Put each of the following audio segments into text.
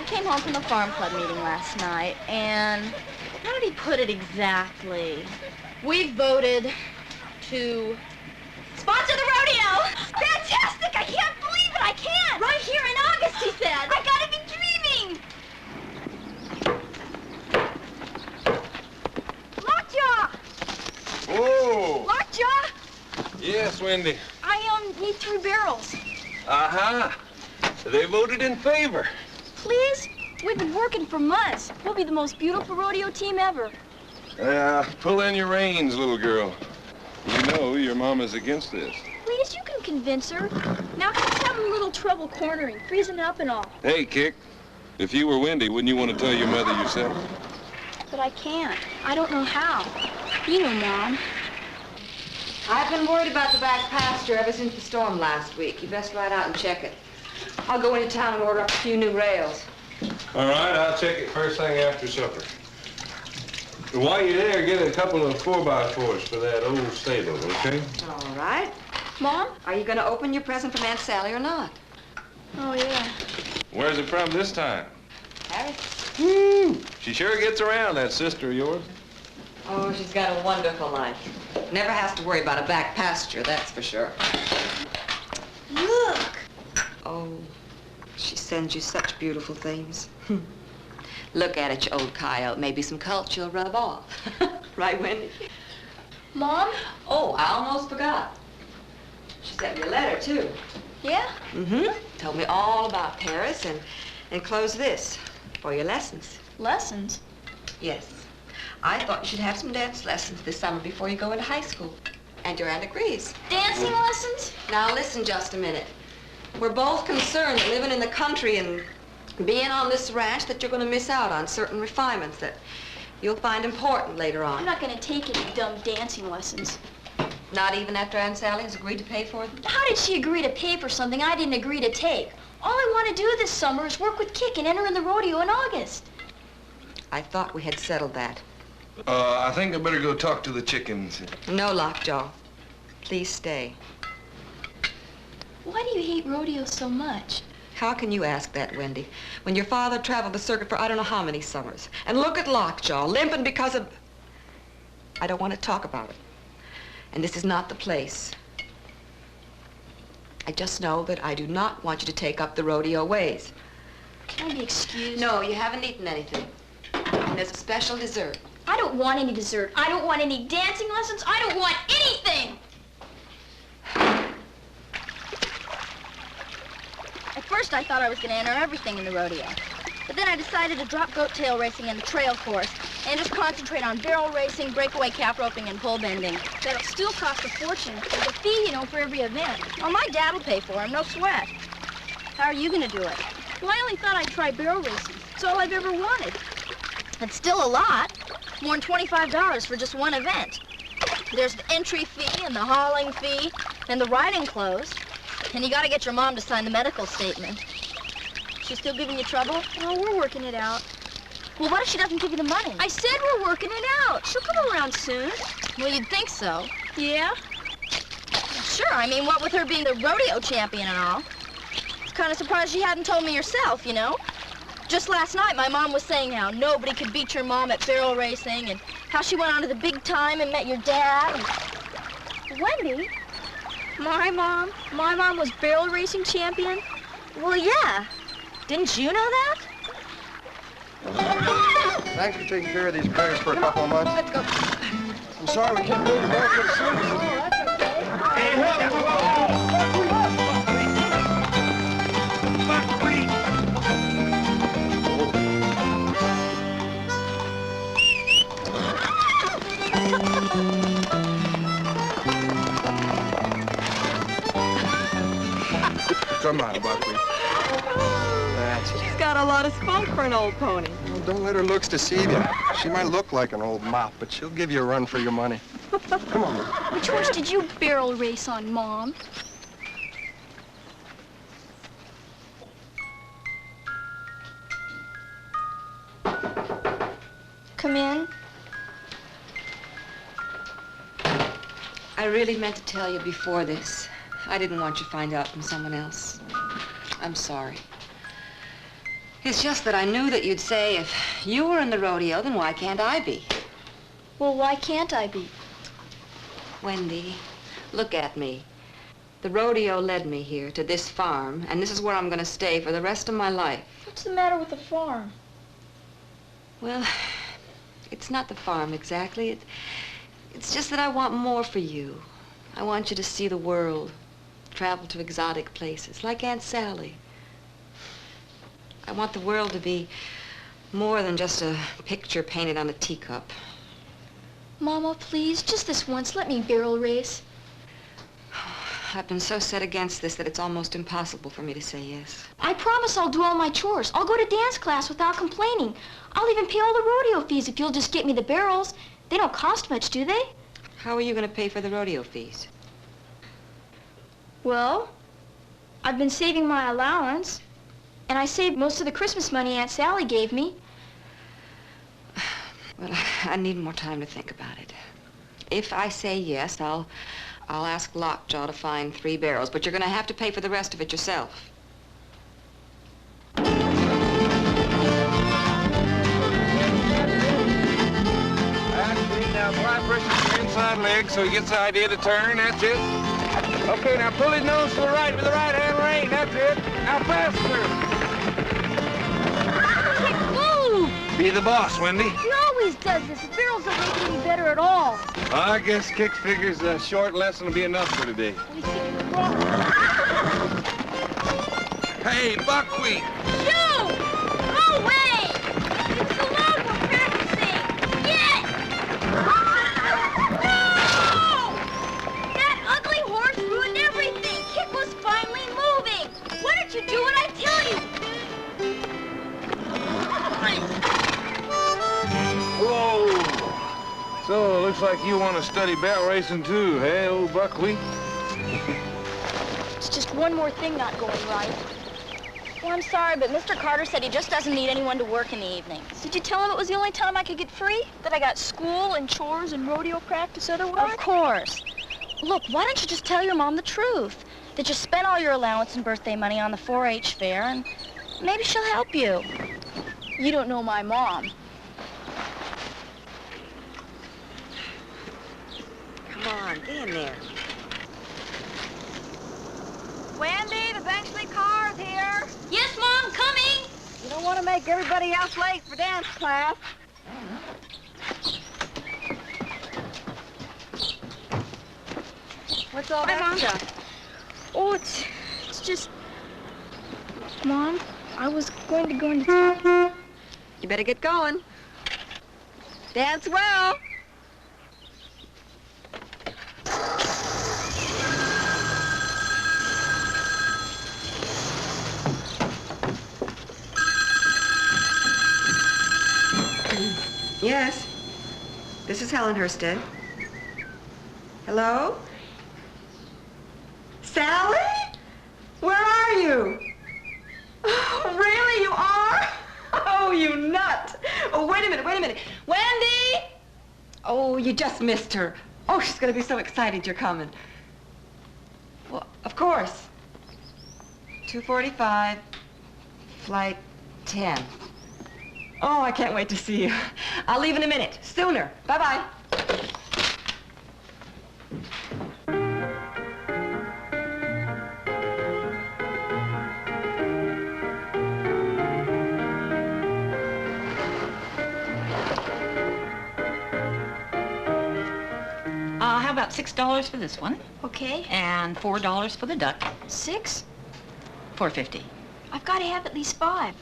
came home from the farm club meeting last night, and how did he put it exactly? We voted to sponsor the rodeo! Fantastic! I can't believe it! I can't! Right here in August, he said! I gotta be dreaming! Lockjaw! Whoa! Lockjaw! Yes, Wendy. I need 3 barrels. Uh-huh. They voted in favor. Please? We've been working for months. We'll be the most beautiful rodeo team ever. Pull in your reins, little girl. You know your mama's against this. Please, you can convince her. Now she's having a little trouble cornering, freezing up and all. Hey, Kick. If you were Wendy, wouldn't you want to tell your mother yourself? But I can't. I don't know how. You know, Mom. I've been worried about the back pasture ever since the storm last week. You best ride out and check it. I'll go into town and order up a few new rails. All right, I'll check it first thing after supper. And while you're there, get a couple of 4x4s for that old stable, okay? All right. Mom? Are you going to open your present from Aunt Sally or not? Oh, yeah. Where's it from this time? Harry? Woo! She sure gets around, that sister of yours. Oh, she's got a wonderful life. Never has to worry about a back pasture, that's for sure. Look! Oh, she sends you such beautiful things. Look at it, you old coyote. Maybe some culture will rub off. Right, Wendy? Mom? Oh, I almost forgot. She sent me a letter, too. Yeah? Mm-hmm. Told me all about Paris and enclosed this for your lessons. Lessons? Yes. I thought you should have some dance lessons this summer before you go into high school. And your aunt agrees. Dancing lessons? Now listen just a minute. We're both concerned that living in the country and being on this ranch that you're going to miss out on certain refinements that you'll find important later on. I'm not going to take any dumb dancing lessons. Not even after Aunt Sally has agreed to pay for them? How did she agree to pay for something I didn't agree to take? All I want to do this summer is work with Kick and enter in the rodeo in August. I thought we had settled that. I think I better go talk to the chickens. No, Lockjaw. Please stay. Why do you hate rodeo so much? How can you ask that, Wendy, when your father traveled the circuit for I don't know how many summers? And look at Lockjaw, limping because of... I don't want to talk about it. And this is not the place. I just know that I do not want you to take up the rodeo ways. Can I be excused? No, you haven't eaten anything. And there's a special dessert. I don't want any dessert. I don't want any dancing lessons. I don't want anything! At first, I thought I was going to enter everything in the rodeo. But then I decided to drop goat tail racing and the trail course and just concentrate on barrel racing, breakaway calf roping, and pole bending. That'll still cost a fortune. There's a fee, you know, for every event. Well, my dad will pay for them, no sweat. How are you going to do it? Well, I only thought I'd try barrel racing. It's all I've ever wanted. It's still a lot. More than $25 for just one event. There's the entry fee and the hauling fee and the riding clothes. And you gotta get your mom to sign the medical statement. She's still giving you trouble? Oh, we're working it out. Well, what if she doesn't give you the money? I said we're working it out. She'll come around soon. Well, you'd think so. Yeah? Sure, I mean, what with her being the rodeo champion and all. It's kind of surprised she hadn't told me herself, you know? Just last night, my mom was saying how nobody could beat your mom at barrel racing and how she went on to the big time and met your dad. And... Wendy? My mom was barrel racing champion? Well, yeah. Didn't you know that? Thanks for taking care of these bears for a couple of months. Let's go. I'm sorry we can't move them back to the city. Oh, that's okay. Come on, Buckwheat. That's it. She's got a lot of spunk for an old pony. Well, don't let her looks deceive you. She might look like an old mop, but she'll give you a run for your money. Come on. Which horse did you barrel race on, Mom? Come in. I really meant to tell you before this. I didn't want you to find out from someone else. I'm sorry. It's just that I knew that you'd say, if you were in the rodeo, then why can't I be? Well, why can't I be? Wendy, look at me. The rodeo led me here to this farm, and this is where I'm going to stay for the rest of my life. What's the matter with the farm? Well, it's not the farm exactly. It's just that I want more for you. I want you to see the world, travel to exotic places, like Aunt Sally. I want the world to be more than just a picture painted on a teacup. Mama, please, just this once, let me barrel race. I've been so set against this that it's almost impossible for me to say yes. I promise I'll do all my chores. I'll go to dance class without complaining. I'll even pay all the rodeo fees if you'll just get me the barrels. They don't cost much, do they? How are you going to pay for the rodeo fees? Well, I've been saving my allowance, and I saved most of the Christmas money Aunt Sally gave me. Well, I need more time to think about it. If I say yes, I'll ask Lockjaw to find 3 barrels, but you're going to have to pay for the rest of it yourself. Now apply pressure to your inside leg so he gets the idea to turn. That's it. Okay, now pull his nose to the right with the right hand rein. That's it. Now faster. Move! Be the boss, Wendy. He always does this. The barrels don't make it any better at all. I guess Kick figures a short lesson will be enough for today. Hey, buckwheat. Shoo! Go away! It's the log we're practicing. Get! No! That ugly horse ruined everything. Kick was finally moving. Why don't you do what I tell you? Whoa! So, looks like you want to study barrel racing too, hey, old buckwheat? It's just one more thing not going right. Well, I'm sorry, but Mr. Carter said he just doesn't need anyone to work in the evenings. Did you tell him it was the only time I could get free? That I got school and chores and rodeo practice otherwise? Of course. Look, why don't you just tell your mom the truth? That you spent all your allowance and birthday money on the 4-H fair, and maybe she'll help you. You don't know my mom. Come on, get in there. Wendy, the Benchley car's here. Yes, Mom, coming! You don't want to make everybody else late for dance class. What's all that stuff? Oh, it's just... Mom, I was going to go into town. You better get going. Dance well. Yes. This is Helen Herstead. Hello? Sally? Where are you? Oh, really, you are? Oh, you nut. Oh, wait a minute. Wendy! Oh, you just missed her. Oh, she's going to be so excited you're coming. Well, of course. 2:45, flight 10. Oh, I can't wait to see you. I'll leave in a minute. Sooner. Bye-bye. How about $6 for this one? Okay. And $4 for the duck. 6? $4.50. I've got to have at least 5.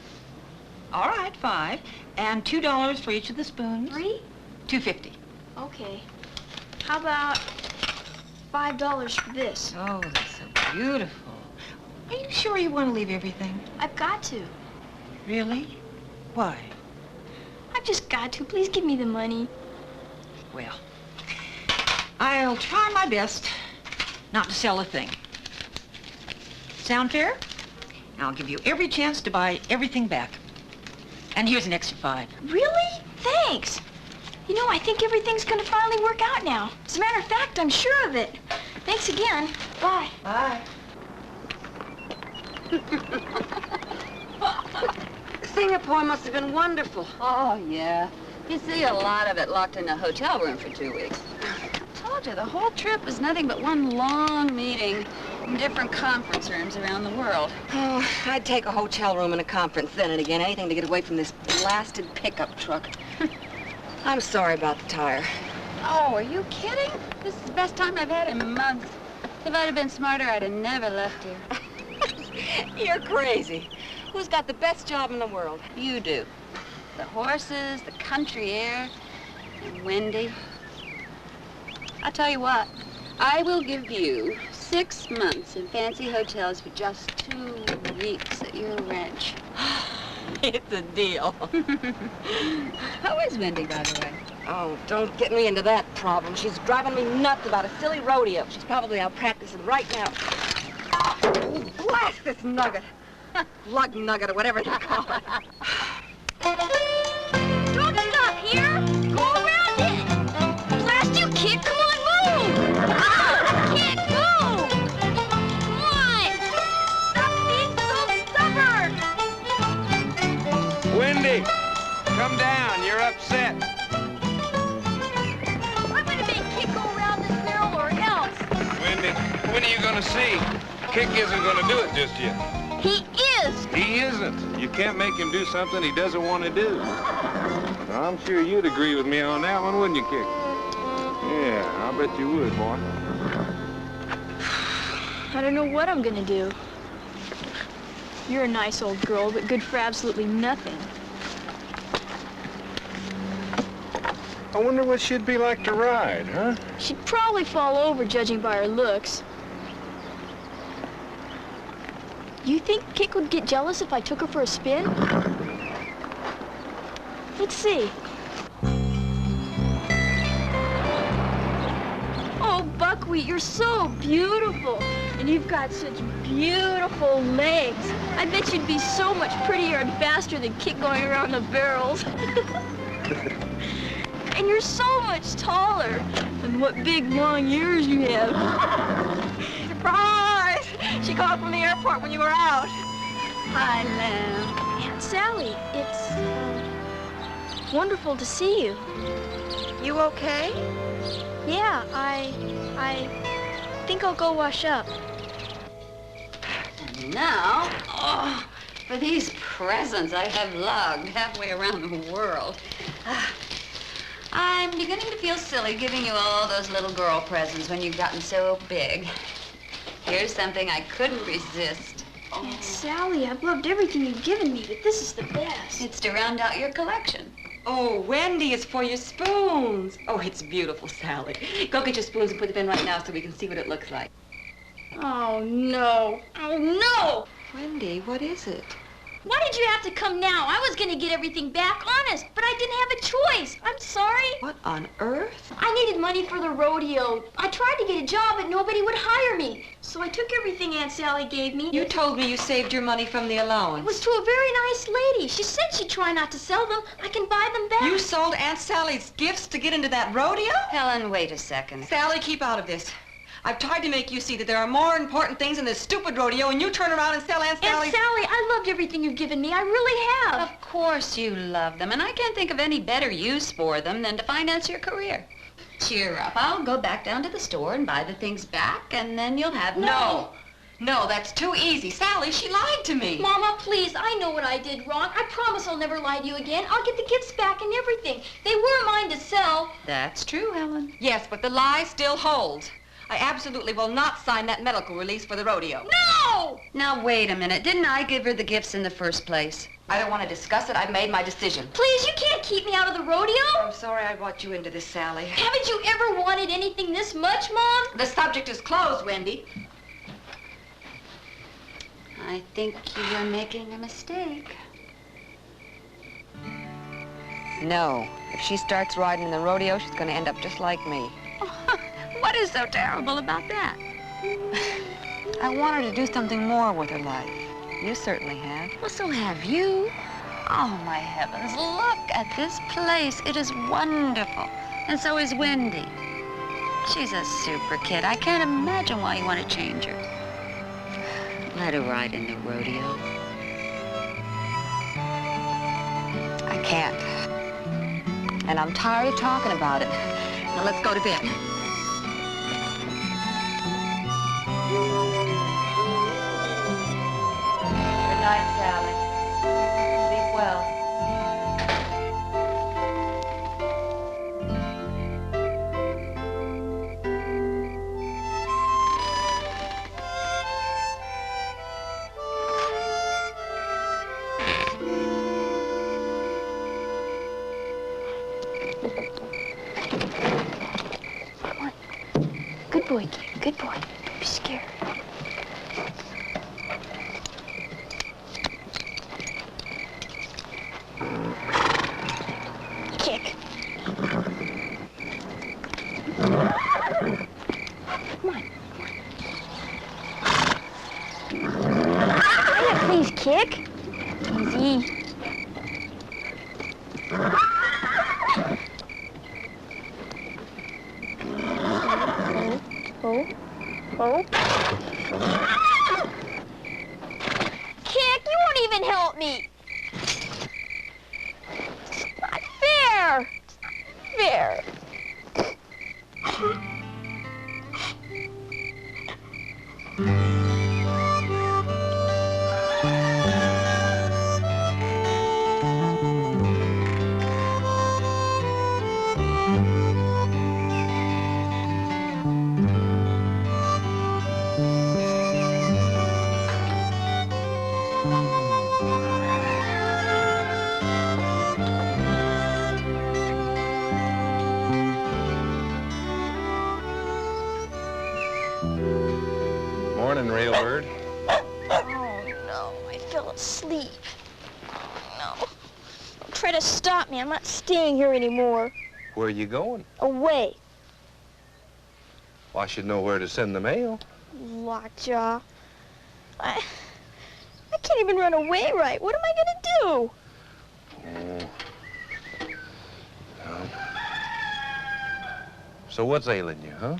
All right, 5. And $2 for each of the spoons. 3? $2.50. Okay. How about $5 for this? Oh, that's so beautiful. Are you sure you want to leave everything? I've got to. Really? Why? I've just got to. Please give me the money. Well, I'll try my best not to sell a thing. Sound fair? I'll give you every chance to buy everything back. And here's an extra 5. Really? Thanks. You know, I think everything's going to finally work out now. As a matter of fact, I'm sure of it. Thanks again. Bye. Bye. Singapore must have been wonderful. Oh, yeah. You see a lot of it locked in a hotel room for 2 weeks. I told you, the whole trip was nothing but one long meeting in different conference rooms around the world. Oh, I'd take a hotel room and a conference then and again, anything to get away from this blasted pickup truck. I'm sorry about the tire. Oh, are you kidding? This is the best time I've had in months. If I'd have been smarter, I'd have never left here. You're crazy. Who's got the best job in the world? You do. The horses, the country air, and Wendy. I'll tell you what, I will give you 6 months in fancy hotels for just 2 weeks at your ranch. It's a deal. How is Wendy, by the way? Oh, don't get me into that problem. She's driving me nuts about a silly rodeo. She's probably out practicing right now. Oh, blast this nugget. Lug nugget or whatever you call it. Don't stop here! Go around it! Blast you, kid! Come on, move! Ah, kid, move! Come on! Stop being so stubborn! Wendy, come down. You're upset. I'm gonna make Kid go around this barrel or else. Wendy, when are you gonna see? Kick isn't gonna do it just yet. He is! He isn't. You can't make him do something he doesn't want to do. I'm sure you'd agree with me on that one, wouldn't you, Kick? Yeah, I bet you would, boy. I don't know what I'm gonna do. You're a nice old girl, but good for absolutely nothing. I wonder what she'd be like to ride, huh? She'd probably fall over, judging by her looks. You think Kick would get jealous if I took her for a spin? Let's see. Oh, Buckwheat, you're so beautiful. And you've got such beautiful legs. I bet you'd be so much prettier and faster than Kick going around the barrels. And you're so much taller. And what big, long ears you have. Surprise! She called from the airport when you were out. Hi, Lamb. Aunt Sally, it's wonderful to see you. You okay? Yeah, I think I'll go wash up. And now, for these presents I have lugged halfway around the world. I'm beginning to feel silly giving you all those little girl presents when you've gotten so big. Here's something I couldn't resist. Aunt Sally, I've loved everything you've given me, but this is the best. It's to round out your collection. Oh, Wendy, it's for your spoons. Oh, it's beautiful, Sally. Go get your spoons and put them in right now so we can see what it looks like. Oh, no. Oh, no! Wendy, what is it? Why did you have to come now? I was going to get everything back, honest, but I didn't have a choice. I'm sorry. What on earth? I needed money for the rodeo. I tried to get a job, but nobody would hire me. So I took everything Aunt Sally gave me. You told me you saved your money from the allowance. It was to a very nice lady. She said she'd try not to sell them. I can buy them back. You sold Aunt Sally's gifts to get into that rodeo? Helen, wait a second. Sally, keep out of this. I've tried to make you see that there are more important things in this stupid rodeo, and you turn around and sell Aunt Sally's... Aunt Sally, I loved everything you've given me. I really have. Of course you love them, and I can't think of any better use for them than to finance your career. Cheer up. I'll go back down to the store and buy the things back, and then you'll have... No, that's too easy. Sally, she lied to me. Mama, please, I know what I did wrong. I promise I'll never lie to you again. I'll get the gifts back and everything. They were mine to sell. That's true, Helen. Yes, but the lie still holds. I absolutely will not sign that medical release for the rodeo. No! Now, wait a minute. Didn't I give her the gifts in the first place? I don't want to discuss it. I've made my decision. Please, you can't keep me out of the rodeo. I'm sorry I brought you into this, Sally. Haven't you ever wanted anything this much, Mom? The subject is closed, Wendy. I think you were making a mistake. No. If she starts riding in the rodeo, she's going to end up just like me. What is so terrible about that? I want her to do something more with her life. You certainly have. Well, so have you. Oh, my heavens, look at this place. It is wonderful. And so is Wendy. She's a super kid. I can't imagine why you want to change her. Let her ride in the rodeo. can't. And I'm tired of talking about it. Now let's go to bed. Good night, Sally. Sleep well. Good boy, kid. Good boy. Don't be scared. Kick. Come on. Hiya, please kick. Easy. Oh. Kick, you won't even help me. It's not fair. It's not fair. Morning, Railbird. Oh, no. I fell asleep. Oh, no. Don't try to stop me. I'm not staying here anymore. Where are you going? Away. Well, I should know where to send the mail. Lockjaw. I can't even run away right. What am I gonna do? Oh. So what's ailing you, huh?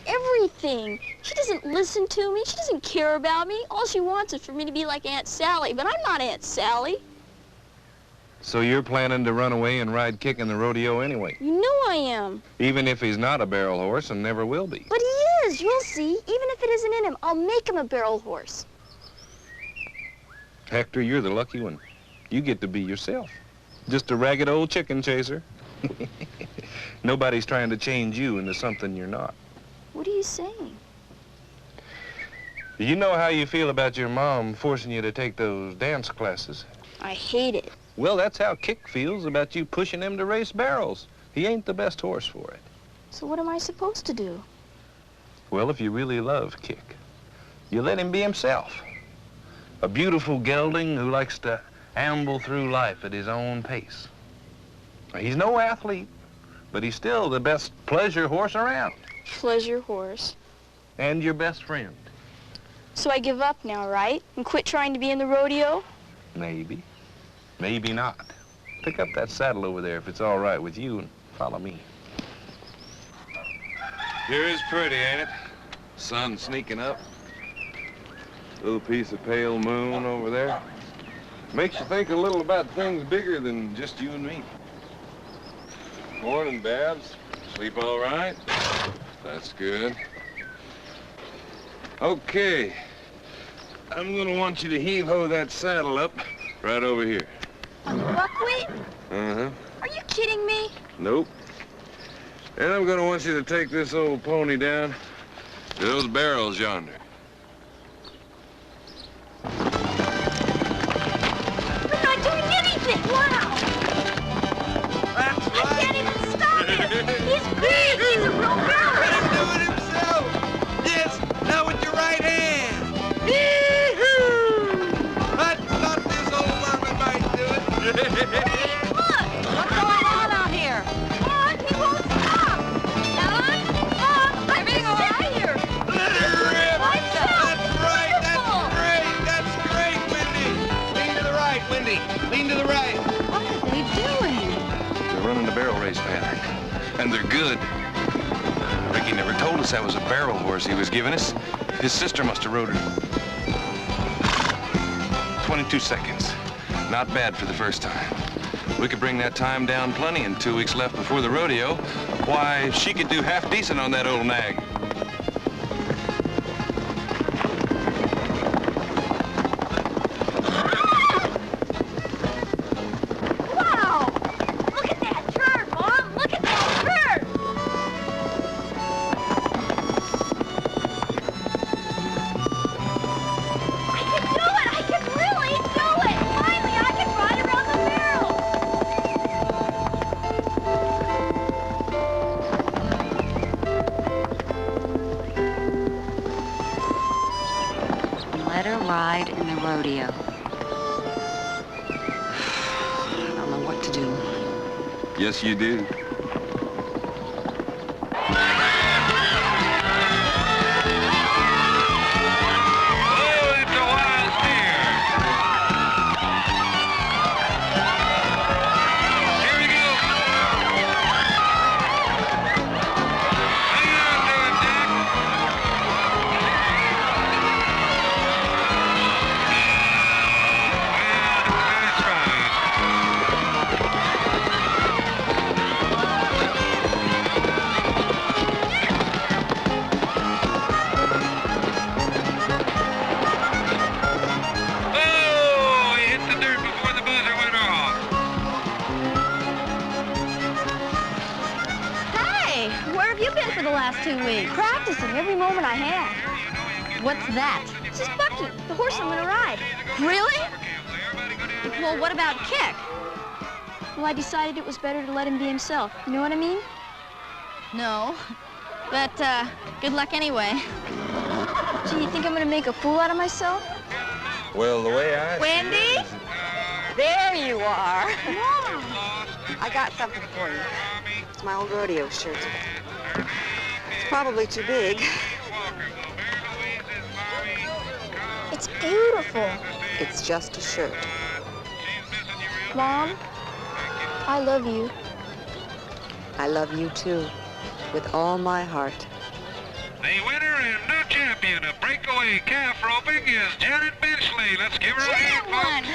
Everything. She doesn't listen to me. She doesn't care about me. All she wants is for me to be like Aunt Sally, but I'm not Aunt Sally. So you're planning to run away and ride Kick in the rodeo anyway? You know I am. Even if he's not a barrel horse and never will be. But he is. You'll see. Even if it isn't in him, I'll make him a barrel horse. Hector, you're the lucky one. You get to be yourself. Just a ragged old chicken chaser. Nobody's trying to change you into something you're not. What are you saying? You know how you feel about your mom forcing you to take those dance classes? I hate it. Well, that's how Kick feels about you pushing him to race barrels. He ain't the best horse for it. So what am I supposed to do? Well, if you really love Kick, you let him be himself. A beautiful gelding who likes to amble through life at his own pace. He's no athlete, but he's still the best pleasure horse around. Pleasure horse. And your best friend. So I give up now, right? And quit trying to be in the rodeo? Maybe. Maybe not. Pick up that saddle over there if it's all right with you and follow me. Here is pretty, ain't it? Sun sneaking up. Little piece of pale moon over there. Makes you think a little about things bigger than just you and me. Morning, Babs. Sleep all right? That's good. Okay. I'm gonna want you to heave-ho that saddle up right over here. Buckwheat? Uh-huh. Are you kidding me? Nope. And I'm gonna want you to take this old pony down to those barrels yonder. We're not doing anything! Wow! That's right. I can't even stop him! He's big! He's a real barrel! Let him do it himself! Yes, now with your right hand! Yee-hoo! I thought this old varmint might do it! Look! What's going on out here? Mom, he won't stop! Mom, everything all right here? Let her rip! Lights out! That's right! Wonderful! That's great! Wendy! Lean to the right, Wendy! Lean to the right! What are they doing? They're running the barrel race pattern. And they're good. Ricky never told us that was a barrel horse he was giving us. His sister must have rode her. 22 seconds. Not bad for the first time. We could bring that time down plenty in 2 weeks left before the rodeo. Why, she could do half decent on that old nag. Wow! Look at that turn, Mom! Look at that turn! I can do it! I can really do it! Finally, I can ride around the barrel! Let her ride in the rodeo. I don't know what to do. Yes, you do. Hey, where have you been for the last 2 weeks? Practicing every moment I have. What's that? This is Bucky, the horse I'm gonna ride. Really? Well, what about Kick? Well, I decided it was better to let him be himself. You know what I mean? No, but good luck anyway. Gee, you think I'm gonna make a fool out of myself? Well, the way I... Wendy? There you are. Mom! I got something for you. It's my old rodeo shirt. It's probably too big. It's beautiful. It's just a shirt. Mom, I love you. I love you too, with all my heart. The winner and new champion of breakaway calf roping is Janet Benchley. Let's give her a hand, folks.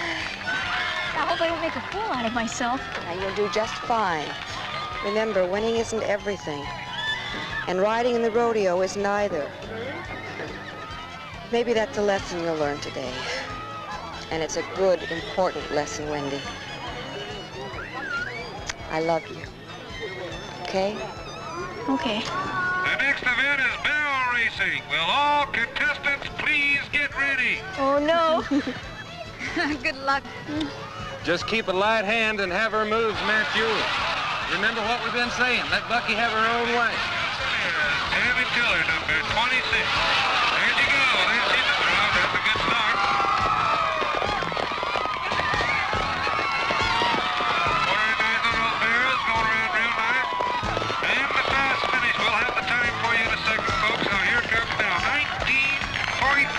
I hope I don't make a fool out of myself. Now, you'll do just fine. Remember, winning isn't everything. And riding in the rodeo isn't either. Maybe that's a lesson you'll learn today. And it's a good, important lesson, Wendy. I love you. Okay? Okay. The next event is barrel racing. Will all contestants please get ready? Oh, no. Good luck. Just keep a light hand and have her moves match yours. Remember what we've been saying. Let Bucky have her own way. Tammy Tiller, number 26. There she goes. There she's the throw. That's a good start. Very nice on those barrels. Going around real nice. And the fast finish. We'll have the time for you in a second, folks. Now here comes now 19.7.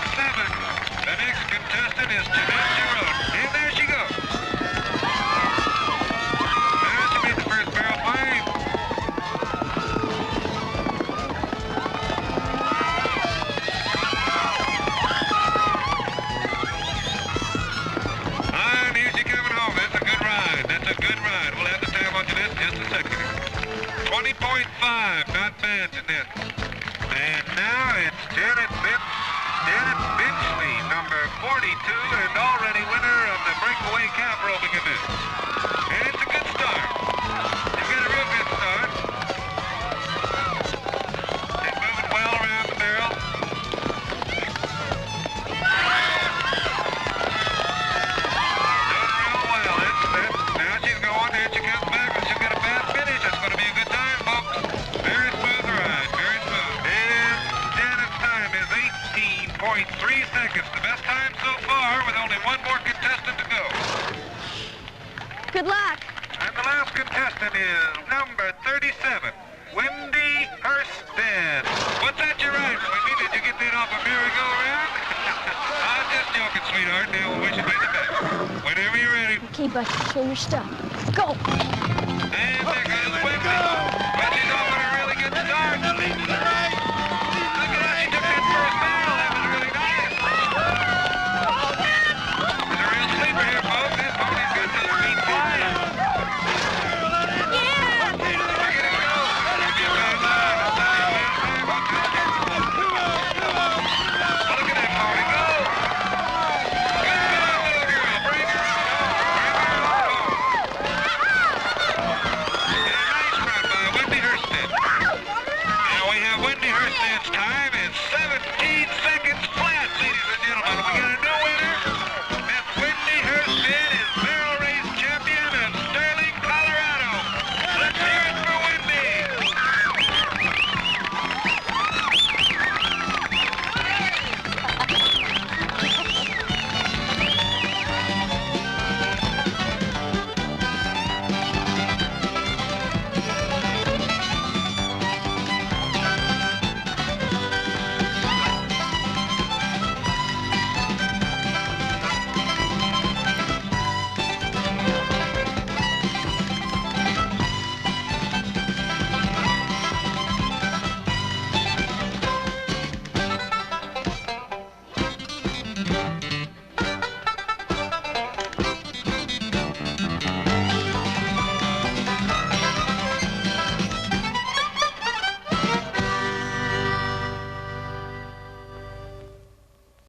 The next contestant is Jeanette Giroux. And there she goes. There she made the first barrel flame. And here she coming home. That's a good ride. That's a good ride. We'll have the time on Jeanette in just a second. 20.5. Not bad, Jeanette. And now it's Janet Benchley, number 42, and already winner of the breakaway calf roping event. And it's a good start. She's got a real good start. She's moving well around the barrel. Doing real well. Now she's going. There she comes back, and she'll get a fast finish. That's going to be a good time, folks. Very smooth ride. Very smooth. And Janet's time is 18.3 seconds. The best time so far, with only one more contestant to go. Good luck. And the last contestant is number 37, Wendy Hurstead. What's that you're riding, Wendy? Did you get that off a merry-go-round? I'm just joking, sweetheart. Now we'll wish you the best. Whenever you're ready. Okay, Bucky, show your stuff. Go. And there goes Wendy.